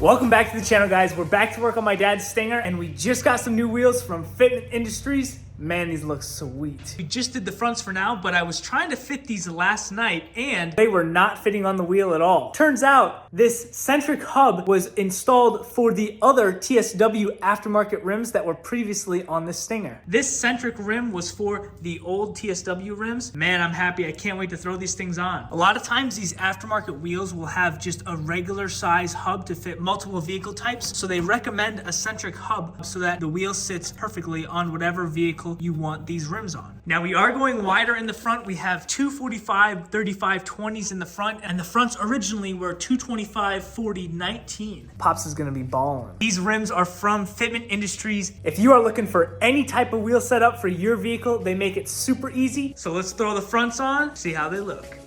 Welcome back to the channel, guys. We're back to work on my dad's Stinger, and we just got some new wheels from Fitment Industries. Man, these look sweet. We just did the fronts for now, but I was trying to fit these last night and they were not fitting on the wheel at all. Turns out this centric hub was installed for the other TSW aftermarket rims that were previously on the Stinger. This centric rim was for the old TSW rims. Man, I'm happy. I can't wait to throw these things on. A lot of times these aftermarket wheels will have just a regular size hub to fit multiple vehicle types. So they recommend a centric hub so that the wheel sits perfectly on whatever vehicle you want these rims on. Now we are going wider in the front. We have 245/35/20s in the front, and the fronts originally were 225/40/19. Pops is gonna be balling. These rims are from Fitment Industries. If you are looking for any type of wheel setup for your vehicle, they make it super easy. So let's throw the fronts on, see how they look.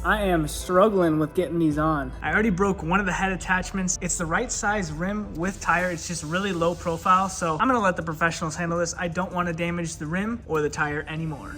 I am struggling with getting these on. I already broke one of the head attachments. It's the right size rim with tire. It's just really low profile. So I'm gonna let the professionals handle this. I don't wanna damage the rim or the tire anymore.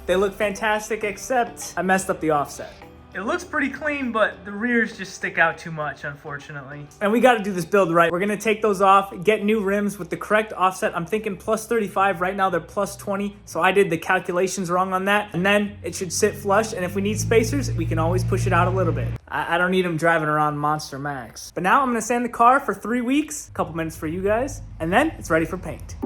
They look fantastic, except I messed up the offset. It looks pretty clean, but the rears just stick out too much, unfortunately. And we gotta do this build right. We're gonna take those off, get new rims with the correct offset. I'm thinking plus 35. Right now they're plus 20, so I did the calculations wrong on that. And then it should sit flush, and if we need spacers, we can always push it out a little bit. I don't need them driving around Monster Max. But now I'm gonna sand the car for 3 weeks, a couple minutes for you guys, and then it's ready for paint.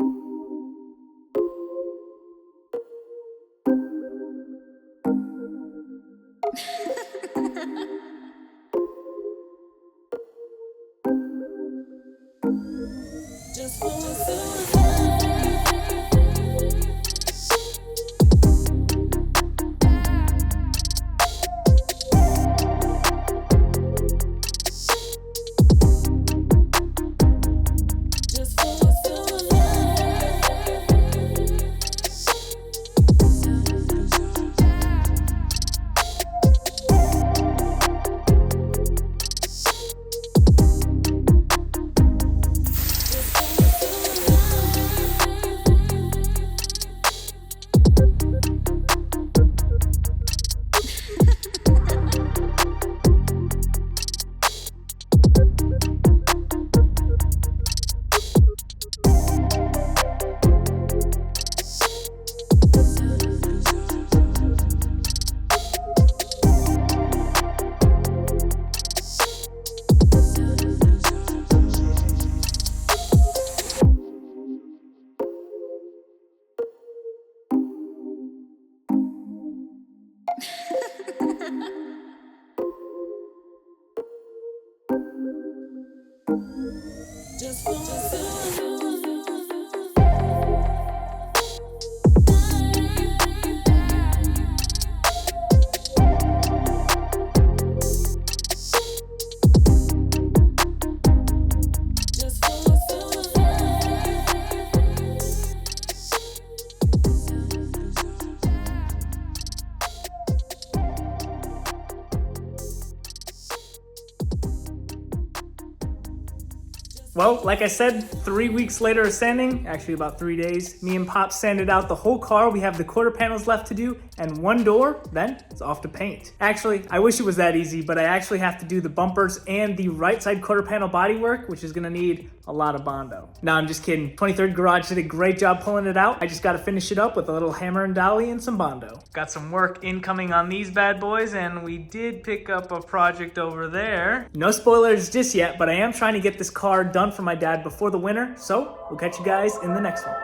Well, like I said, 3 weeks later of sanding, actually about 3 days, me and Pop sanded out the whole car. We have the quarter panels left to do and one door, then it's off to paint. Actually, I wish it was that easy, but I actually have to do the bumpers and the right side quarter panel bodywork, which is gonna need a lot of Bondo. No, I'm just kidding. 23rd Garage did a great job pulling it out. I just gotta finish it up with a little hammer and dolly and some Bondo. Got some work incoming on these bad boys, and we did pick up a project over there. No spoilers just yet, but I am trying to get this car done for my dad before the winter, so we'll catch you guys in the next one.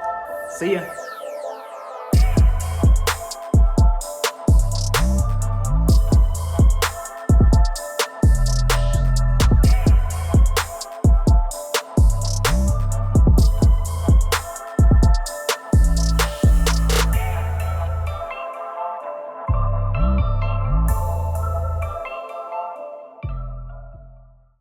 See ya.